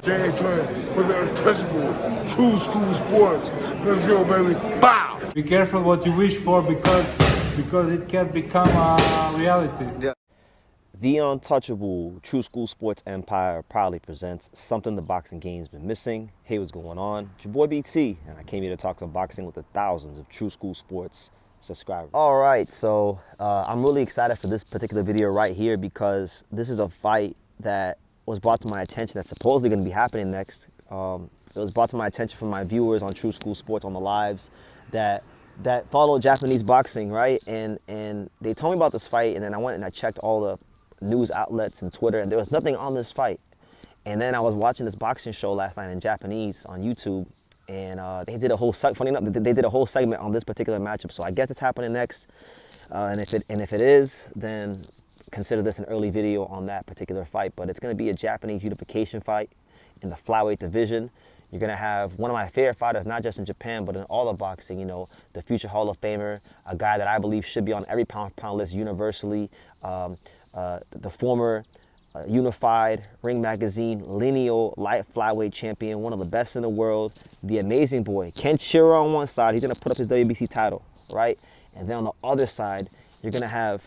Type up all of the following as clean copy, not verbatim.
James Twin for the untouchable true school sports. Let's go, baby. Bow! Be careful what you wish for because it can become a reality. Yeah. The untouchable True School Sports Empire proudly presents something the boxing game's been missing. Hey, what's going on? It's your boy BT, and I came here to talk some boxing with the thousands of True School Sports subscribers. All right, so I'm really excited for this particular video right here because this is a fight that was brought to my attention that's supposedly going to be happening next. It was brought to my attention from my viewers on True School Sports on the lives that follow Japanese boxing, right? And they told me about this fight, and then I went and I checked all the news outlets and Twitter, and there was nothing on this fight. And then I was watching this boxing show last night in Japanese on YouTube, and they did a whole funny enough, they did a whole segment on this particular matchup. So I guess it's happening next, and if it is, then consider this an early video on that particular fight. But it's going to be a Japanese unification fight in the flyweight division. You're going to have one of my favorite fighters, not just in Japan, but in all of boxing, you know, the future Hall of Famer, a guy that I believe should be on every pound-for-pound list universally, the former Unified Ring Magazine lineal light flyweight champion, one of the best in the world, the amazing boy, Kenshiro on one side. He's going to put up his WBC title, right? And then on the other side, you're going to have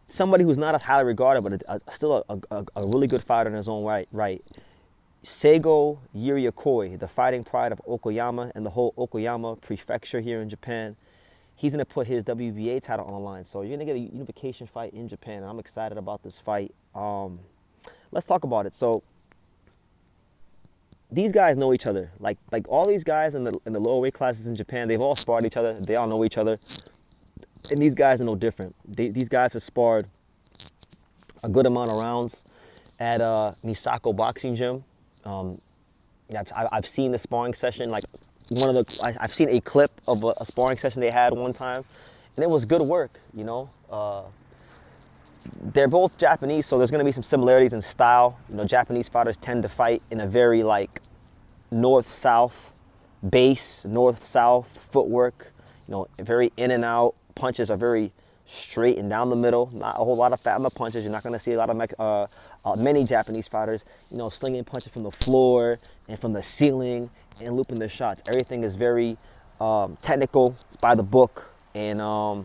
somebody who's not as highly regarded, but still a really good fighter in his own right. Seigo Yuri Akui, the fighting pride of Okayama and the whole Okayama prefecture here in Japan. He's going to put his WBA title on the line. So you're going to get a unification fight in Japan. And I'm excited about this fight. Let's talk about it. So these guys know each other. Like all these guys in the lower weight classes in Japan, they've all sparred each other. They all know each other. And these guys are no different. These guys have sparred a good amount of rounds at Misako Boxing Gym. I've seen the sparring session, like I've seen a clip of a sparring session they had one time, and it was good work, you know. They're both Japanese, so there's going to be some similarities in style. You know, Japanese fighters tend to fight in a very like north-south base, north-south footwork, you know, very in and out. Punches are very straight and down the middle, not a whole lot of fat on the punches. You're not going to see a lot of many Japanese fighters, you know, slinging punches from the floor and from the ceiling and looping their shots. Everything is very technical. It's by the book, and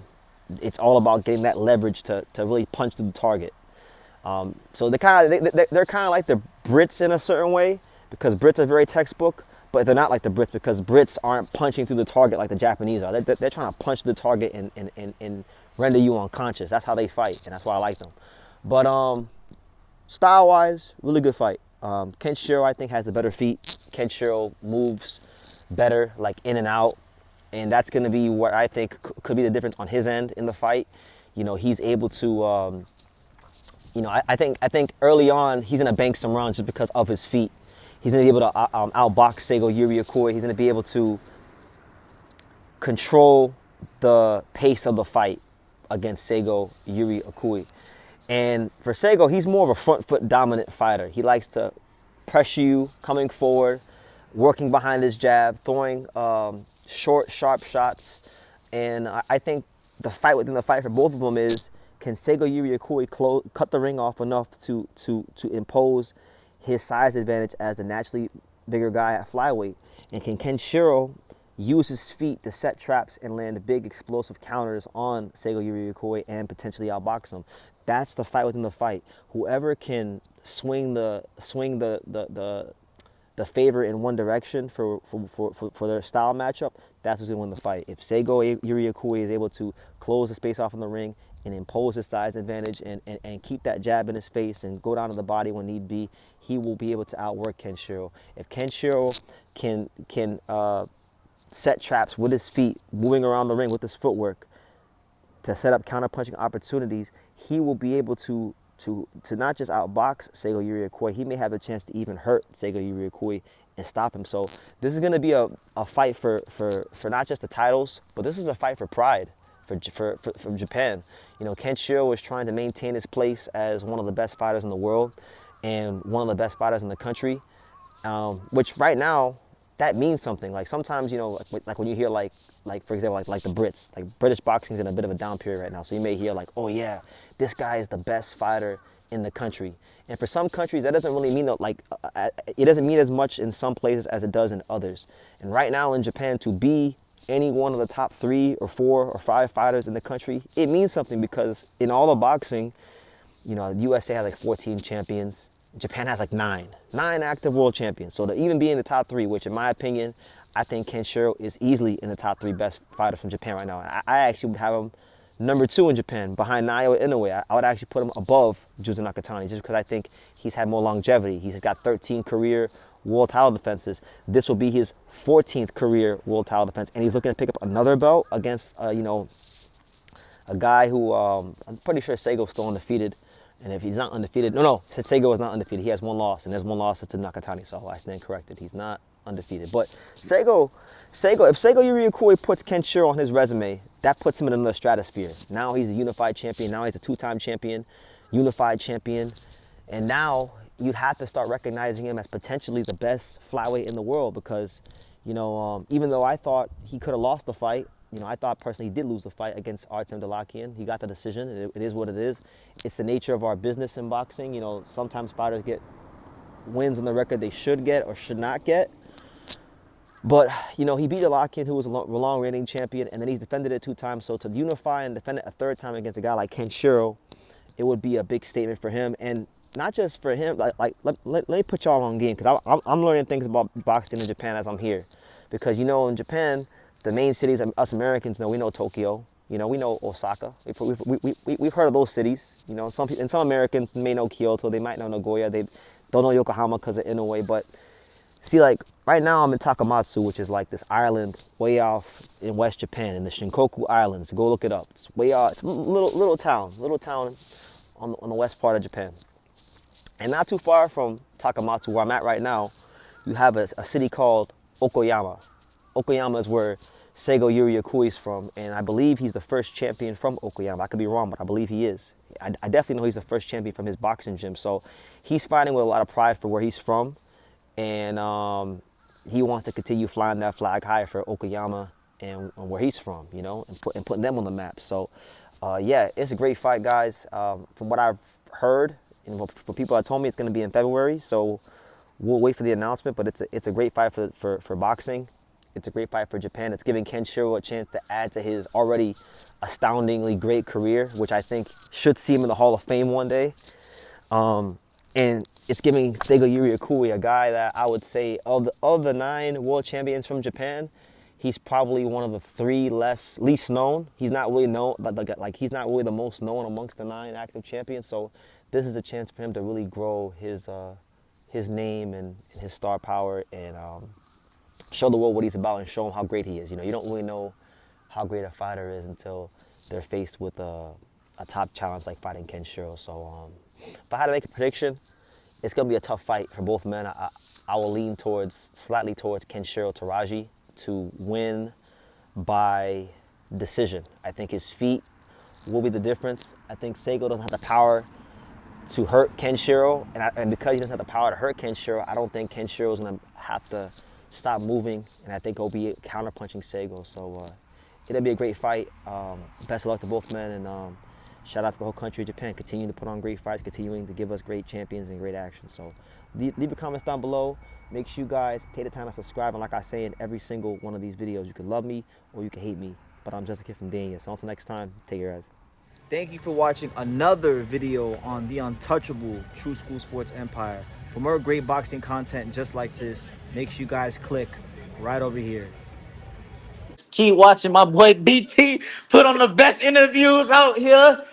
it's all about getting that leverage to really punch through the target. So they're kind of like the Brits in a certain way, because Brits are very textbook, but they're not like the Brits because Brits aren't punching through the target like the Japanese are. They're trying to punch the target and render you unconscious. That's how they fight, and that's why I like them. But style-wise, really good fight. Kenshiro, I think, has the better feet. Kenshiro moves better, like in and out, and that's going to be what I think could be the difference on his end in the fight. You know, he's able to, you know, I think early on he's going to bank some rounds just because of his feet. He's going to be able to outbox Seigo Yuri Akui. He's going to be able to control the pace of the fight against Seigo Yuri Akui. And for Seigo, he's more of a front foot dominant fighter. He likes to pressure you, coming forward, working behind his jab, throwing short, sharp shots. And I think the fight within the fight for both of them is, can Seigo Yuri Akui cut the ring off enough to impose his size advantage as a naturally bigger guy at flyweight? And can Kenshiro use his feet to set traps and land big explosive counters on Seigo Yuri Akui and potentially outbox him? That's the fight within the fight. Whoever can swing the favor in one direction for their style matchup, that's who's gonna win the fight. If Seigo Yuri Akui is able to close the space off in the ring and impose his size advantage and keep that jab in his face and go down to the body when need be, he will be able to outwork Kenshiro. If Kenshiro can set traps with his feet, moving around the ring with his footwork to set up counter-punching opportunities, he will be able to to not just outbox Seigo Yuri Akui, he may have the chance to even hurt Seigo Yuri Akui and stop him. So this is going to be a fight for not just the titles, but this is a fight for pride from Japan. You know, Kenshiro is trying to maintain his place as one of the best fighters in the world and one of the best fighters in the country, which right now, that means something. Like sometimes, you know, like when you hear like for example, like the Brits, like British boxing is in a bit of a down period right now. So you may hear like, oh yeah, this guy is the best fighter in the country. And for some countries, that doesn't really mean that, like, it doesn't mean as much in some places as it does in others. And right now in Japan, to be any one of the top 3 or 4 or 5 fighters in the country, it means something, because in all of boxing, you know, the USA has like 14 champions. Japan has like 9 active world champions. So to even be in the top 3, which in my opinion, I think Kenshiro is easily in the top 3 best fighters from Japan right now. I actually would have him number 2 in Japan, behind Naoya Inoue. I would actually put him above Juzo Nakatani, just because I think he's had more longevity. He's got 13 career world title defenses. This will be his 14th career world title defense, and he's looking to pick up another belt against, you know, a guy who I'm pretty sure Seigo's still undefeated. And if he's not undefeated, no, Seigo is not undefeated. He has 1 loss, and there's 1 loss to Nakatani, so I stand corrected. He's not undefeated. But Seigo, if Seigo Yuri Akui puts Kenshiro on his resume, that puts him in another stratosphere. Now he's a unified champion. Now he's a 2-time champion, unified champion. And now you'd have to start recognizing him as potentially the best flyweight in the world, because, you know, even though I thought he could have lost the fight, you know, I thought personally he did lose the fight against Artem Dalakian. He got the decision. It is what it is. It's the nature of our business in boxing. You know, sometimes fighters get wins on the record they should get or should not get. But, you know, he beat Dalakian, who was a long reigning champion, and then he's defended it 2 times. So to unify and defend it a 3rd time against a guy like Kenshiro, it would be a big statement for him. And not just for him, let me put y'all on game, because I'm learning things about boxing in Japan as I'm here. Because, you know, in Japan, the main cities, us Americans know, we know Tokyo, you know, we know Osaka. We've heard of those cities. You know, some Americans may know Kyoto, they might know Nagoya, they don't know Yokohama because of Inoue. But see, like right now I'm in Takamatsu, which is like this island way off in West Japan, in the Shinkoku Islands. Go look it up. It's way off. It's a little town on the west part of Japan. And not too far from Takamatsu, where I'm at right now, you have a city called Okoyama. Okoyama is where Seigo Yuri Akui is from, and I believe he's the first champion from Okoyama. I could be wrong, but I believe he is. I definitely know he's the first champion from his boxing gym. So he's fighting with a lot of pride for where he's from, and he wants to continue flying that flag high for Okoyama and where he's from, you know, and putting them on the map. So yeah, it's a great fight, guys. From what I've heard, and for people that told me, it's going to be in February. So we'll wait for the announcement, but it's a great fight for boxing. It's a great fight for Japan. It's giving Kenshiro a chance to add to his already astoundingly great career, which I think should see him in the Hall of Fame one day. And it's giving Seigo Yuri Akui, a guy that I would say of the 9 world champions from Japan, he's probably one of the 3 least known. He's not really known, but like he's not really the most known amongst the 9 active champions. So this is a chance for him to really grow his name and his star power, and show the world what he's about and show him how great he is. You know, you don't really know how great a fighter is until they're faced with a top challenge like fighting Kenshiro. So if I had to make a prediction, it's going to be a tough fight for both men. I will lean slightly towards Kenshiro Teraji to win by decision. I think his feet will be the difference. I think Seigo doesn't have the power to hurt Kenshiro, and because he doesn't have the power to hurt Kenshiro, I don't think Kenshiro is going to have to stop moving, and I think he'll be counterpunching Seigo. So it'll be a great fight. Best of luck to both men, and shout out to the whole country of Japan, continuing to put on great fights, continuing to give us great champions and great action. So leave your comments down below. Make sure you guys take the time to subscribe, and like I say in every single one of these videos, you can love me or you can hate me, but I'm just a kid from Dania. So until next time, take care, guys. Thank you for watching another video on the untouchable True School Sports Empire. For more great boxing content just like this, make sure you guys click right over here. Keep watching my boy BT put on the best interviews out here.